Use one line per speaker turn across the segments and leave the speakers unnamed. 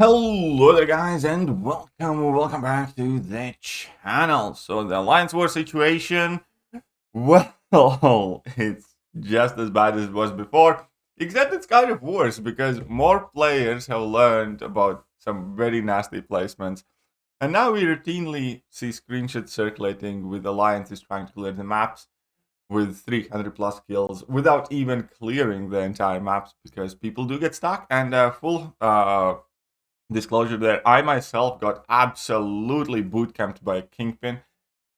Hello there guys and welcome back to the channel. So the Alliance War situation, well, it's just as bad as it was before, except it's kind of worse because more players have learned about some very nasty placements. And now we routinely see screenshots circulating with alliances trying to clear the maps with 300 plus kills without even clearing the entire maps because people do get stuck. And full disclosure there, I myself got absolutely bootcamped by a kingpin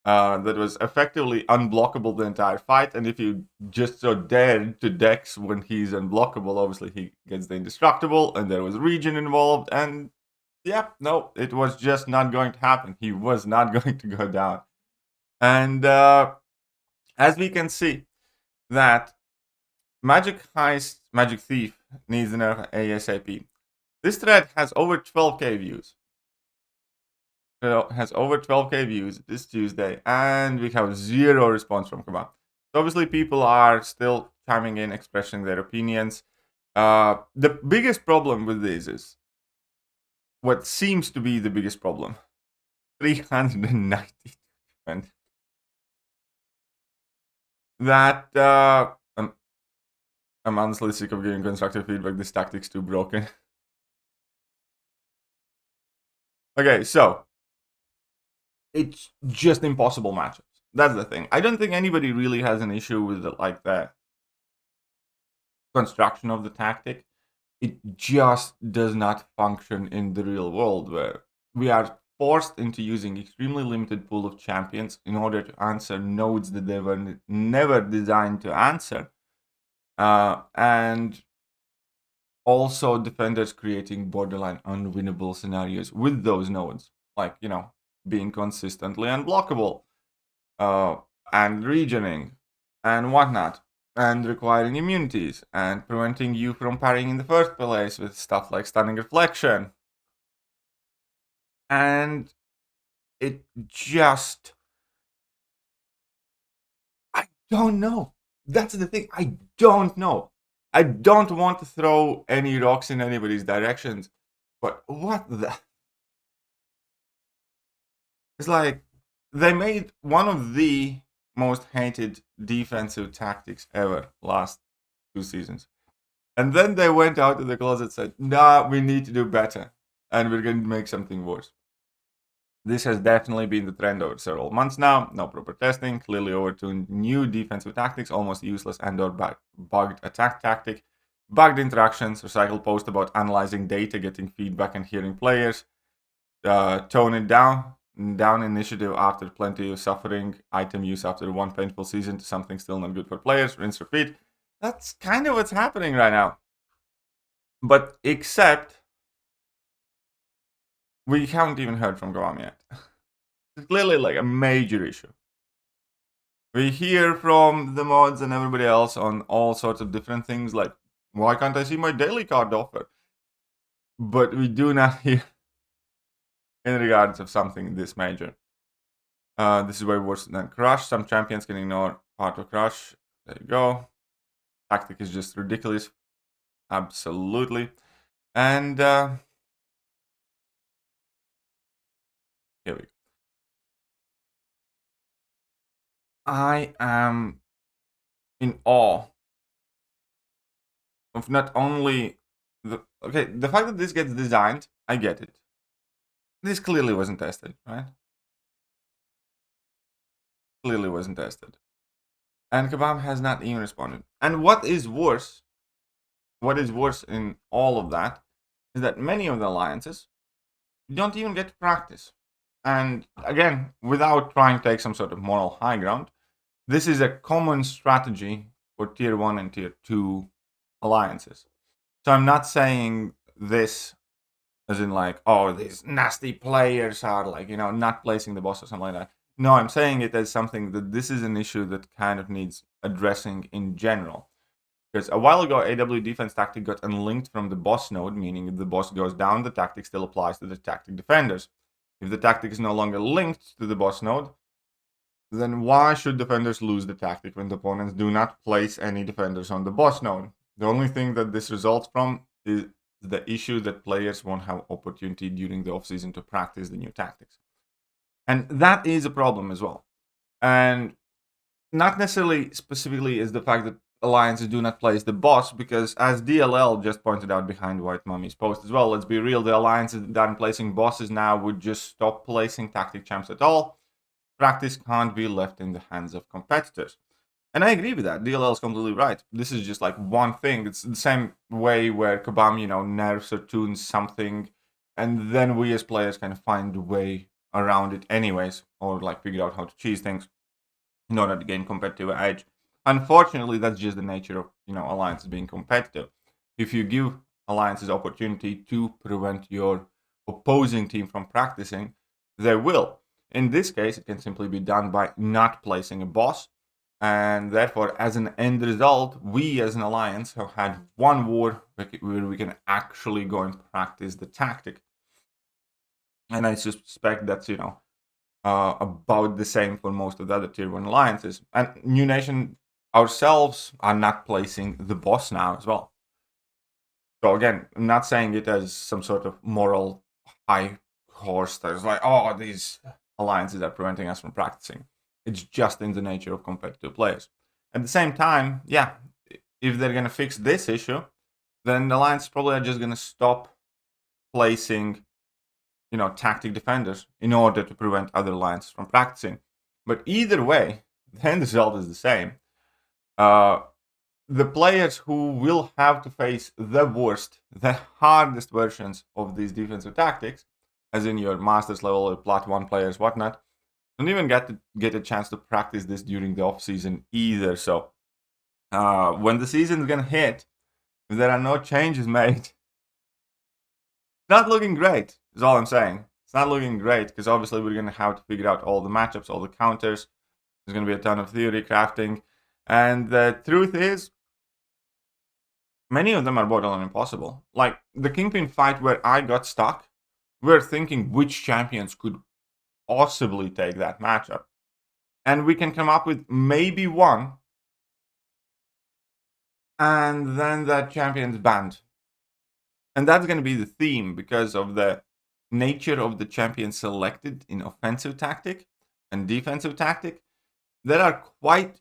that was effectively unblockable the entire fight. And if you just so dared to dex when he's unblockable, obviously he gets the indestructible, and there was regen involved. And yeah, no, it was just not going to happen. He was not going to go down. And as we can see, that Magic Heist, Magic Thief needs an nerf ASAP. This thread has over 12k views. It has over 12k views this Tuesday, and we have zero response from Kabam. So obviously, people are still chiming in, expressing their opinions. The biggest problem with this is what seems to be the biggest problem: 390 defend. That I'm honestly sick of giving constructive feedback. This tactic's too broken. Okay, so it's just impossible matchups. That's the thing. I don't think anybody really has an issue with the construction of the tactic. It just does not function in the real world, where we are forced into using extremely limited pool of champions in order to answer nodes that they were never designed to answer. And also defenders creating borderline unwinnable scenarios with those nodes, like, being consistently unblockable, and regening, and whatnot, and requiring immunities, and preventing you from parrying in the first place with stuff like stunning reflection. And it just... I don't know. That's the thing. I don't know. I don't want to throw any rocks in anybody's directions, but what the... It's like they made one of the most hated defensive tactics ever last 2 seasons. And then they went out of the closet and said, nah, we need to do better. And we're going to make something worse. This has definitely been the trend over several months now. No proper testing, clearly over to new defensive tactics, almost useless and/or bugged attack tactic, bugged interactions, recycled post about analyzing data, getting feedback and hearing players, tone it down initiative after plenty of suffering, item use after one painful season to something still not good for players, rinse, repeat. That's kind of what's happening right now. But except we haven't even heard from Guam yet. It's clearly like a major issue. We hear from the mods and everybody else on all sorts of different things, like, why can't I see my daily card offer? But we do not hear in regards of something this major. This is way worse than Crush. Some champions can ignore part of Crush. There you go. Tactic is just ridiculous. Absolutely. And here we go. I am in awe of not only the fact that this gets designed. I get it. This clearly wasn't tested, right? Clearly wasn't tested. And Kabam has not even responded. And what is worse in all of that is that many of the alliances don't even get to practice. And again, without trying to take some sort of moral high ground, this is a common strategy for tier 1 and tier 2 alliances. So I'm not saying this as in like, oh, these nasty players are like, not placing the boss or something like that. No, I'm saying it as something that this is an issue that kind of needs addressing in general. Because a while ago, AW defense tactic got unlinked from the boss node, meaning if the boss goes down, the tactic still applies to the tactic defenders. If the tactic is no longer linked to the boss node, then why should defenders lose the tactic when the opponents do not place any defenders on the boss node? The only thing that this results from is the issue that players won't have opportunity during the off-season to practice the new tactics. And that is a problem as well. And not necessarily specifically is the fact that alliances do not place the boss, because as DLL just pointed out behind White Mummy's post as well, let's be real, the alliances that aren't placing bosses now would just stop placing tactic champs at all. Practice can't be left in the hands of competitors. And I agree with that. DLL is completely right. This is just like one thing. It's the same way where Kabam, nerfs or tunes something, and then we as players kind of find a way around it anyways, or like figure out how to cheese things in order to gain competitive edge. Unfortunately, that's just the nature of alliances being competitive. If you give alliances opportunity to prevent your opposing team from practicing, they will. In this case, it can simply be done by not placing a boss, and therefore, as an end result, we as an alliance have had one war where we can actually go and practice the tactic. And I suspect that's about the same for most of the other tier 1 alliances. And New Nation ourselves are not placing the boss now as well. So again, I'm not saying it as some sort of moral high horse that's like, oh, these alliances are preventing us from practicing. It's just in the nature of competitive players. At the same time, yeah, if they're going to fix this issue, then the alliances probably are just going to stop placing tactic defenders in order to prevent other alliances from practicing. But either way, the end result is the same. The players who will have to face the worst, the hardest versions of these defensive tactics, as in your Masters level or Plat 1 players, whatnot, don't even get a chance to practice this during the off season either. So when the season is gonna hit, if there are no changes made, it's not looking great. Is all I'm saying. It's not looking great because obviously we're gonna have to figure out all the matchups, all the counters. There's gonna be a ton of theory crafting, and the truth is, many of them are borderline impossible. Like the Kingpin fight where I got stuck, we're thinking which champions could possibly take that matchup. And we can come up with maybe one, and then that champion's banned. And that's going to be the theme because of the nature of the champion selected in offensive tactic and defensive tactic. There are quite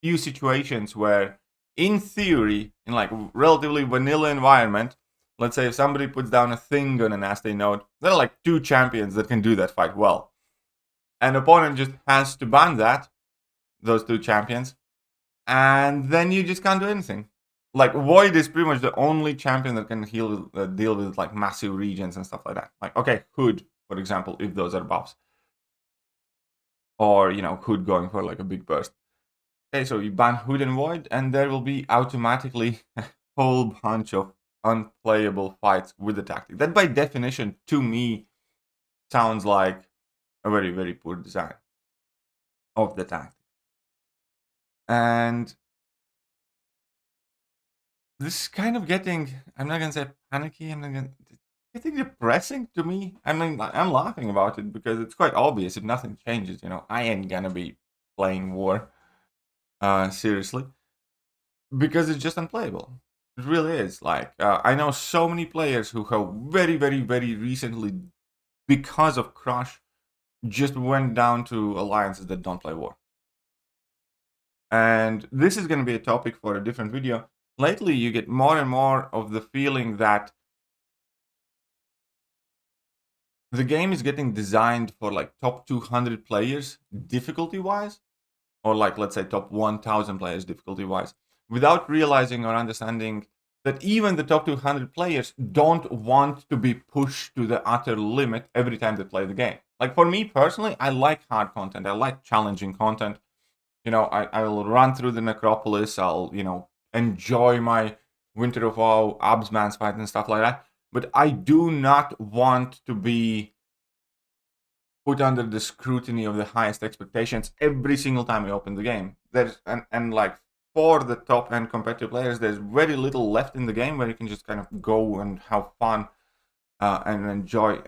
few situations where, in theory, in like relatively vanilla environment, let's say if somebody puts down a thing on a nasty node, there are like 2 champions that can do that fight well. An opponent just has to ban those 2 champions, and then you just can't do anything. Like Void is pretty much the only champion that can deal with like massive regions and stuff like that. Like, okay, Hood, for example, if those are buffs. Or, Hood going for like a big burst. Okay, so you ban Hood and Void, and there will be automatically a whole bunch of unplayable fights with the tactic. That by definition, to me, sounds like a very, very poor design of the tactic. And this is kind of getting, I'm not going to say panicky, getting depressing to me. I mean, I'm laughing about it because it's quite obvious if nothing changes, I ain't going to be playing War seriously, because it's just unplayable. It really is. Like, I know so many players who have very, very, very recently, because of Crush, just went down to alliances that don't play War. And this is going to be a topic for a different video. Lately, you get more and more of the feeling that the game is getting designed for like top 200 players difficulty-wise, or like, let's say, top 1,000 players difficulty-wise, without realizing or understanding that even the top 200 players don't want to be pushed to the utter limit every time they play the game. Like for me personally, I like hard content. I like challenging content. I will run through the Necropolis. I'll, enjoy my Winter of Woe, Absman's fight and stuff like that. But I do not want to be put under the scrutiny of the highest expectations every single time I open the game. There's and like for the top end competitive players, there's very little left in the game where you can just kind of go and have fun and enjoy.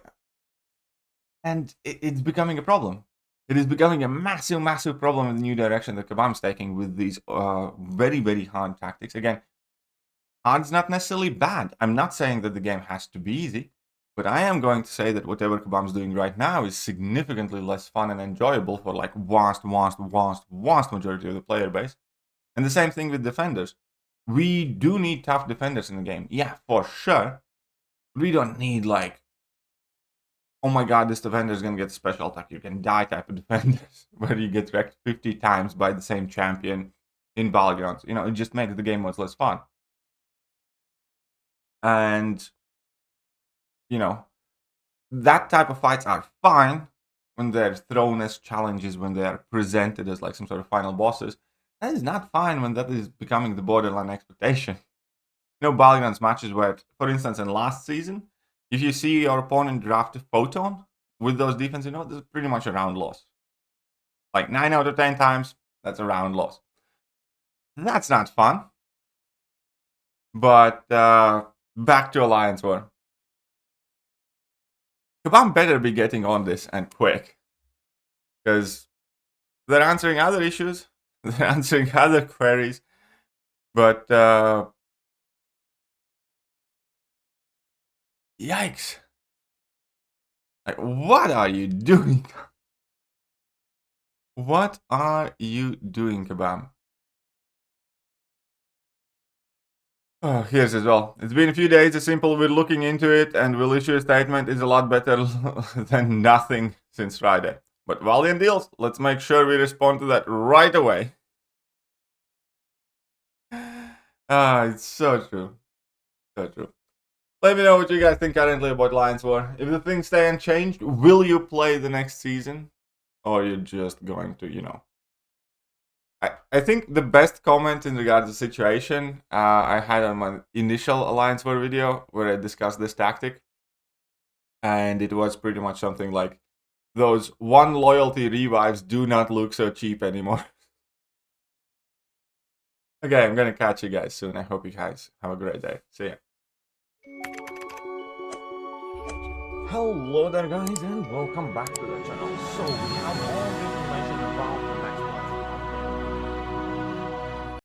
And it's becoming a problem. It is becoming a massive, massive problem in the new direction that Kabam's taking with these very, very hard tactics. Again, Hard's not necessarily bad. I'm not saying that the game has to be easy, but I am going to say that whatever Kabam's doing right now is significantly less fun and enjoyable for like vast majority of the player base. And the same thing with defenders. We do need tough defenders in the game. Yeah, for sure. We don't need like, oh my god, this defender is going to get special attack, you can die type of defenders, where you get wrecked 50 times by the same champion in Battlegrounds. You know, it just makes the game much less fun. And, you know, that type of fights are fine when they're thrown as challenges, when they are presented as like some sort of final bosses. That is not fine when that is becoming the borderline expectation. You know, Battlegrounds matches where, for instance, in last season, if you see your opponent draft a Photon with those defense, you know, this is pretty much a round loss. Like 9 out of 10 times, that's a round loss. That's not fun. But back to Alliance War. Kabam better be getting on this and quick. Because they're answering other issues. They're answering other queries. But yikes. Like, what are you doing? What are you doing, Kabam? Oh, here's as well. It's been a few days, it's simple, we're looking into it, and we'll issue a statement. Is a lot better than nothing since Friday. But Valiant deals, let's make sure we respond to that right away. It's so true. So true. Let me know what you guys think currently about Alliance War. If the things stay unchanged, will you play the next season? Or are you just going to, you know... I think the best comment in regards to the situation I had on my initial Alliance War video where I discussed this tactic. And it was pretty much something like, those one loyalty revives do not look so cheap anymore. Okay, I'm gonna catch you guys soon. I hope you guys have a great day. See ya. Hello there guys and welcome back to the channel. So we have all the information about the